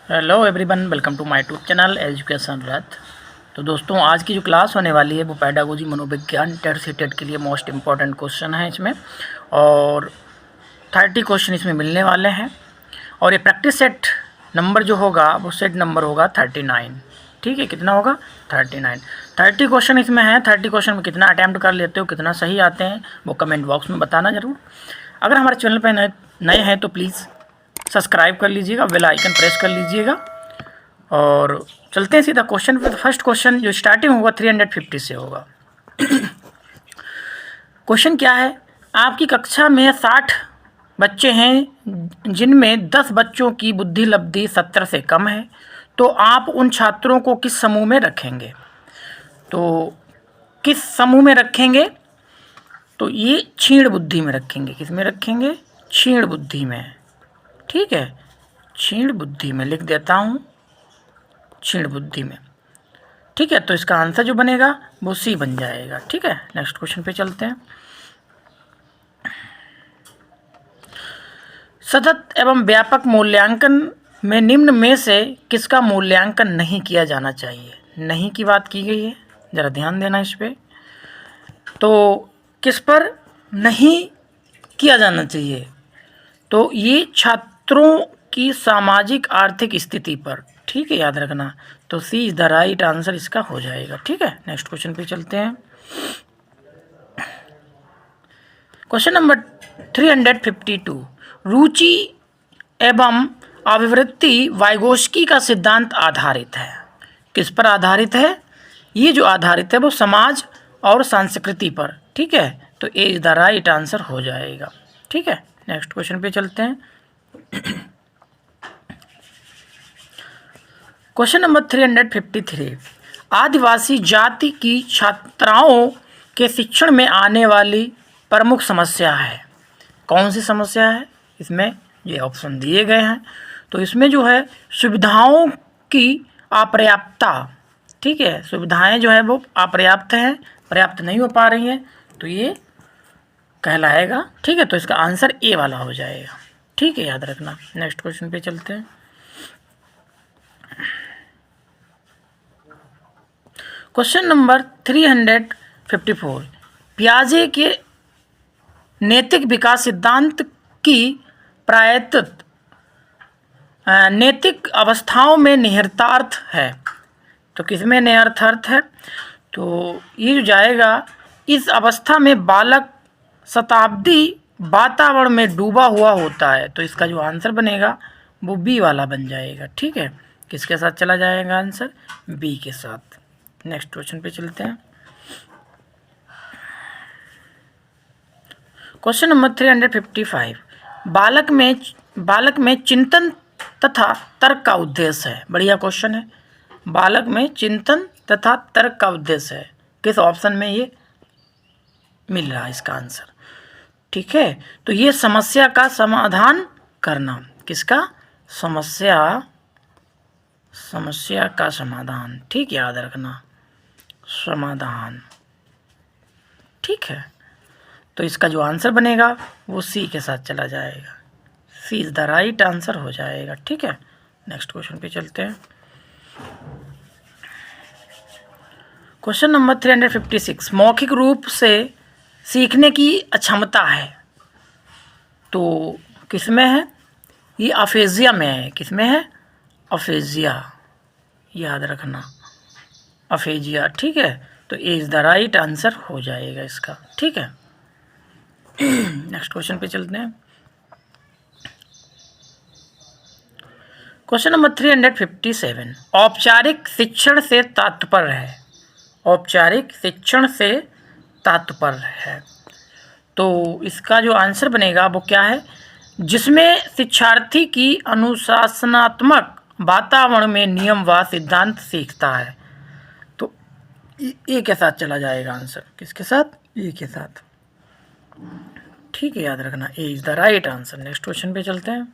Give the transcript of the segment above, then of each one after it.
Hello everyone, welcome to my YouTube channel education Rath. तो दोस्तों, आज की जो क्लास होने वाली है वो पेडागोजी मनोविज्ञान टेट सी टेट के लिए मोस्ट इम्पॉर्टेंट क्वेश्चन है इसमें, और 30 क्वेश्चन इसमें मिलने वाले हैं। और ये प्रैक्टिस सेट नंबर जो होगा वो सेट नंबर होगा 39। ठीक है, कितना होगा 39। 30 क्वेश्चन इसमें है। 30 क्वेश्चन में कितना अटैम्प्ट कर लेते हो, कितना सही आते हैं, वो कमेंट बॉक्स में बताना ज़रूर। अगर हमारे चैनल पर नए हैं तो प्लीज़ सब्सक्राइब कर लीजिएगा, बेल आइकन प्रेस कर लीजिएगा। और चलते हैं सीधा क्वेश्चन पे। फर्स्ट क्वेश्चन जो स्टार्टिंग होगा 350 से होगा। क्वेश्चन क्या है? आपकी कक्षा में 60 बच्चे हैं जिनमें 10 बच्चों की बुद्धि लब्धि 70 से कम है, तो आप उन छात्रों को किस समूह में रखेंगे? तो किस समूह में रखेंगे? तो ये क्षीण बुद्धि में रखेंगे। किस में रखेंगे? क्षीण बुद्धि में। ठीक है, क्षीण बुद्धि में लिख देता हूँ, क्षीण बुद्धि में। ठीक है, तो इसका आंसर जो बनेगा वो सी बन जाएगा। ठीक है, नेक्स्ट क्वेश्चन पे चलते हैं। सतत एवं व्यापक मूल्यांकन में निम्न में से किसका मूल्यांकन नहीं किया जाना चाहिए? नहीं की बात की गई है, ज़रा ध्यान देना इस पर। तो किस पर नहीं किया जाना चाहिए? तो ये छात्रों की सामाजिक आर्थिक स्थिति पर। ठीक है, याद रखना। तो सी इज द राइट आंसर इसका हो जाएगा। ठीक है, नेक्स्ट क्वेश्चन पे चलते हैं। Question number 352। रुचि एवं अभिवृत्ति वाइगोस्की का सिद्धांत आधारित है। किस पर आधारित है? ये जो आधारित है वो समाज और संस्कृति पर। ठीक है, तो ए इज द राइट आंसर हो जाएगा। ठीक है, नेक्स्ट क्वेश्चन पे चलते हैं। Question number 353। आदिवासी जाति की छात्राओं के शिक्षण में आने वाली प्रमुख समस्या है। कौन सी समस्या है? इसमें ये ऑप्शन दिए गए हैं। तो इसमें जो है सुविधाओं की अपर्याप्तता। ठीक है, सुविधाएं जो है वो अपर्याप्त हैं, पर्याप्त नहीं हो पा रही हैं, तो ये कहलाएगा। ठीक है, तो इसका आंसर ए वाला हो जाएगा। ठीक है, याद रखना। नेक्स्ट क्वेश्चन पे चलते हैं। Question number 354। पियाजे के नैतिक विकास सिद्धांत की प्रायत्त नैतिक अवस्थाओं में निहितार्थ है। तो किसमें निहितार्थ है? तो ये जो जाएगा, इस अवस्था में बालक शताब्दी वातावरण में डूबा हुआ होता है। तो इसका जो आंसर बनेगा वो बी वाला बन जाएगा। ठीक है, किसके साथ चला जाएगा आंसर? बी के साथ। नेक्स्ट क्वेश्चन पे चलते हैं। Question number 355। बालक में चिंतन तथा तर्क का उद्देश्य है। बढ़िया क्वेश्चन है। बालक में चिंतन तथा तर्क का उद्देश्य है। किस ऑप्शन में ये मिल रहा है इसका आंसर? ठीक है, तो ये समस्या का समाधान करना। किसका? समस्या का समाधान। ठीक, याद रखना, समाधान। ठीक है, तो इसका जो आंसर बनेगा वो सी के साथ चला जाएगा। सी इज द राइट आंसर हो जाएगा। ठीक है, नेक्स्ट क्वेश्चन पे चलते हैं। Question number 356। मौखिक रूप से सीखने की अक्षमता है। तो किसमें है? ये अफेजिया में है। किसमें है? अफेजिया, याद रखना, अफेजिया। ठीक है, तो ए इज द राइट आंसर हो जाएगा इसका। ठीक है, नेक्स्ट क्वेश्चन पे चलते हैं। Question number 357। औपचारिक शिक्षण से तात्पर्य है। औपचारिक शिक्षण से तात्पर्य है। तो इसका जो आंसर बनेगा वो क्या है? जिसमें शिक्षार्थी की अनुशासनात्मक वातावरण में नियम व सिद्धांत सीखता है। तो ए के साथ चला जाएगा आंसर। किसके साथ? ए के साथ। ठीक है, याद रखना, A is the right answer. Next question पे चलते हैं।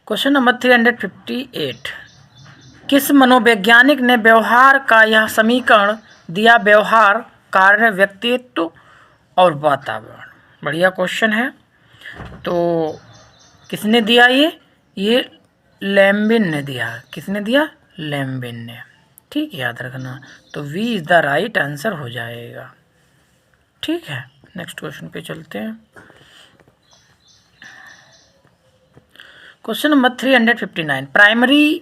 Question number 358। किस मनोवैज्ञानिक ने व्यवहार का यह समीकरण दिया? व्यवहार, कार्य, व्यक्तित्व और वातावरण। बढ़िया क्वेश्चन है। तो किसने दिया ये लैम्बिन ने दिया। किसने दिया? लैम्बिन ने। ठीक है, याद रखना। तो V is the right answer हो जाएगा। ठीक है, नेक्स्ट क्वेश्चन पे चलते हैं। Question number 359। प्राइमरी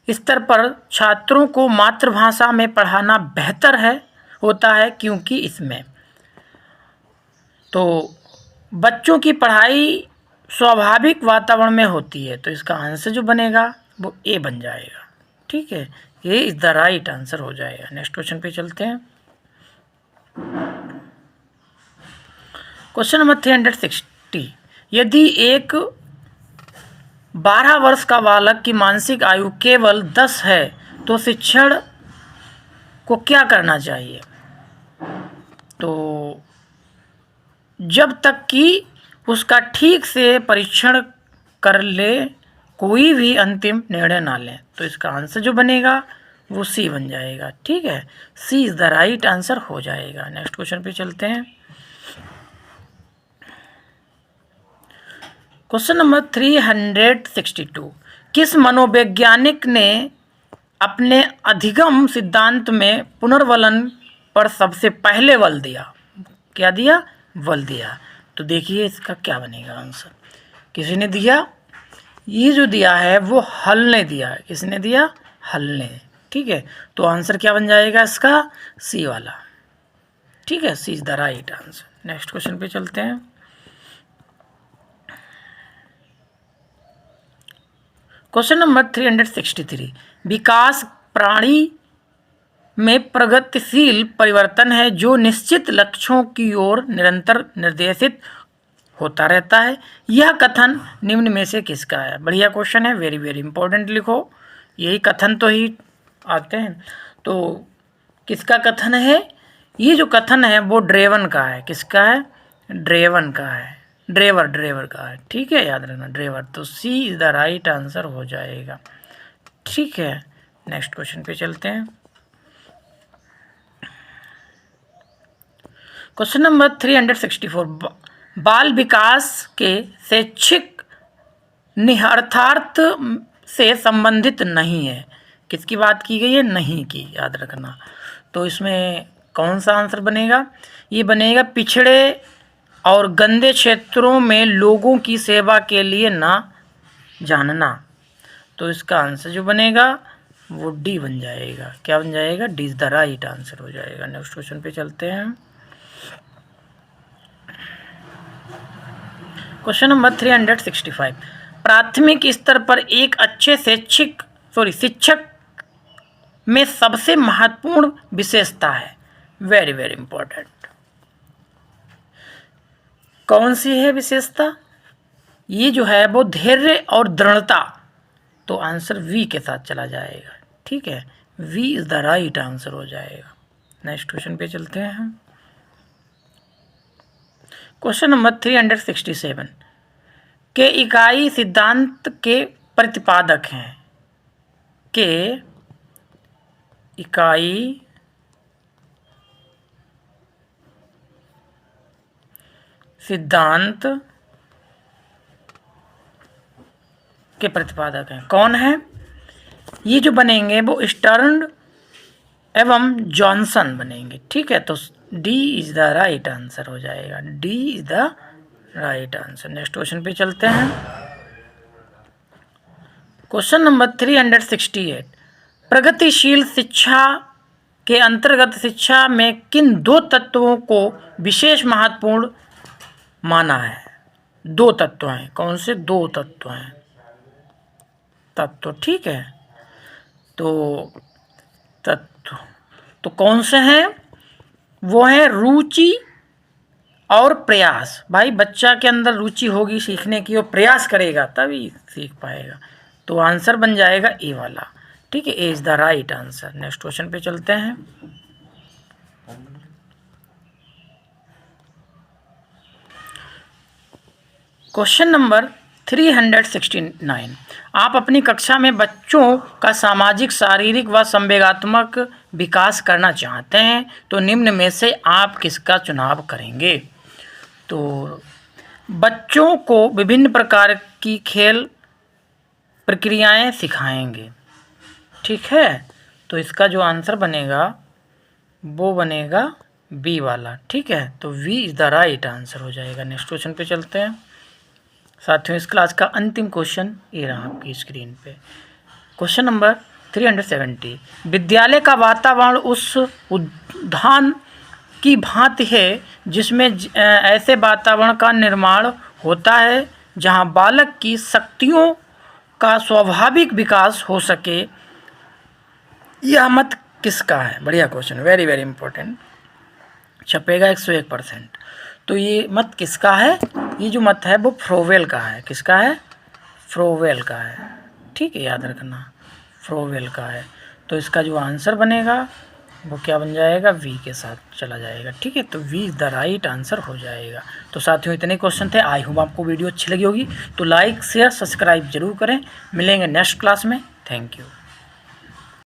स्तर पर छात्रों को मातृभाषा में पढ़ाना बेहतर होता है क्योंकि इसमें तो बच्चों की पढ़ाई स्वाभाविक वातावरण में होती है। तो इसका आंसर जो बनेगा वो ए बन जाएगा। ठीक है, ये इज द राइट आंसर हो जाएगा। नेक्स्ट क्वेश्चन पे चलते हैं। Question number 360। यदि एक 12 वर्ष का बालक की मानसिक आयु केवल 10 है तो शिक्षण को क्या करना चाहिए? तो जब तक कि उसका ठीक से परीक्षण कर ले, कोई भी अंतिम निर्णय ना लें। तो इसका आंसर जो बनेगा वो सी बन जाएगा। ठीक है, सी इज़ द राइट आंसर हो जाएगा। नेक्स्ट क्वेश्चन पे चलते हैं। Question number 362। किस मनोवैज्ञानिक ने अपने अधिगम सिद्धांत में पुनर्वलन पर सबसे पहले बल दिया? क्या दिया? बल दिया। तो देखिए इसका क्या बनेगा आंसर। किसी ने दिया, ये जो दिया है वो हल ने दिया है। किसने दिया? हल ने। ठीक है, तो आंसर क्या बन जाएगा इसका? सी वाला। ठीक है, C is the right answer. Next question पे चलते हैं। Question number 363। विकास प्राणी में प्रगतिशील परिवर्तन है जो निश्चित लक्ष्यों की ओर निरंतर निर्देशित होता रहता है। यह कथन निम्न में से किसका है? बढ़िया क्वेश्चन है, वेरी वेरी इंपॉर्टेंट लिखो। यही कथन तो ही आते हैं। तो किसका कथन है? ये जो कथन है वो ड्रेवन का है। किसका है? ड्रेवन का है। ड्रेवर का है। ठीक है, याद रखना ड्रेवर। तो सी इज द राइट आंसर हो जाएगा। ठीक है, नेक्स्ट क्वेश्चन पे चलते हैं। Question number 364। बाल विकास के शैक्षिक निहितार्थ से संबंधित नहीं है। किसकी बात की गई है? नहीं की, याद रखना। तो इसमें कौन सा आंसर बनेगा? ये बनेगा पिछड़े और गंदे क्षेत्रों में लोगों की सेवा के लिए ना जानना। तो इसका आंसर जो बनेगा वो डी बन जाएगा। क्या बन जाएगा? D is the right answer हो जाएगा। नेक्स्ट क्वेश्चन पे चलते हैं। Question number 365। प्राथमिक स्तर पर एक अच्छे शिक्षक में सबसे महत्वपूर्ण विशेषता है। Very very important. कौन सी है विशेषता? ये जो है वो धैर्य और दृढ़ता। तो आंसर वी के साथ चला जाएगा। ठीक है, V is the right answer हो जाएगा। नेक्स्ट क्वेश्चन पे चलते हैं। क्वेश्चन नंबर 367 के इकाई सिद्धांत के प्रतिपादक हैं। के इकाई सिद्धांत के प्रतिपादक हैं। कौन है? ये जो बनेंगे वो स्टर्न एवं जॉनसन बनेंगे। ठीक है, तो D is the right answer हो जाएगा। D is the right answer. Next question पे चलते हैं। Question number 368। प्रगतिशील शिक्षा के अंतर्गत शिक्षा में किन 2 तत्वों को विशेष महत्वपूर्ण माना है? 2 तत्व हैं। कौन से 2 तत्व हैं? तत्व। ठीक है, तो तत्व तो कौन से हैं? वो है रुचि और प्रयास। भाई बच्चा के अंदर रुचि होगी सीखने की, वो प्रयास करेगा तभी सीख पाएगा। तो आंसर बन जाएगा ए वाला। ठीक है, A is the right answer. Next question पे चलते हैं। Question number 369। आप अपनी कक्षा में बच्चों का सामाजिक, शारीरिक व संवेगात्मक विकास करना चाहते हैं तो निम्न में से आप किसका चुनाव करेंगे? तो बच्चों को विभिन्न प्रकार की खेल प्रक्रियाएं सिखाएंगे। ठीक है, तो इसका जो आंसर बनेगा वो बनेगा बी वाला। ठीक है, तो V is the right answer हो जाएगा। नेक्स्ट क्वेश्चन पे चलते हैं साथियों। इस क्लास का अंतिम क्वेश्चन ये रहा आपकी स्क्रीन पे, क्वेश्चन नंबर 370। विद्यालय का वातावरण उस उद्यान की भांति है जिसमें ऐसे वातावरण का निर्माण होता है जहां बालक की शक्तियों का स्वाभाविक विकास हो सके। यह मत किसका है? बढ़िया क्वेश्चन, वेरी वेरी इंपॉर्टेंट, छपेगा 101%। तो ये मत किसका है? ये जो मत है वो फ्रोवेल का है। किसका है? फ्रोवेल का है। ठीक है, याद रखना, फ्रोवेल का है। तो इसका जो आंसर बनेगा वो क्या बन जाएगा? वी के साथ चला जाएगा। ठीक है, तो V is the right answer हो जाएगा। तो साथियों इतने क्वेश्चन थे। आई होप आपको वीडियो अच्छी लगी होगी। तो लाइक शेयर सब्सक्राइब जरूर करें। मिलेंगे नेक्स्ट क्लास में। Thank you.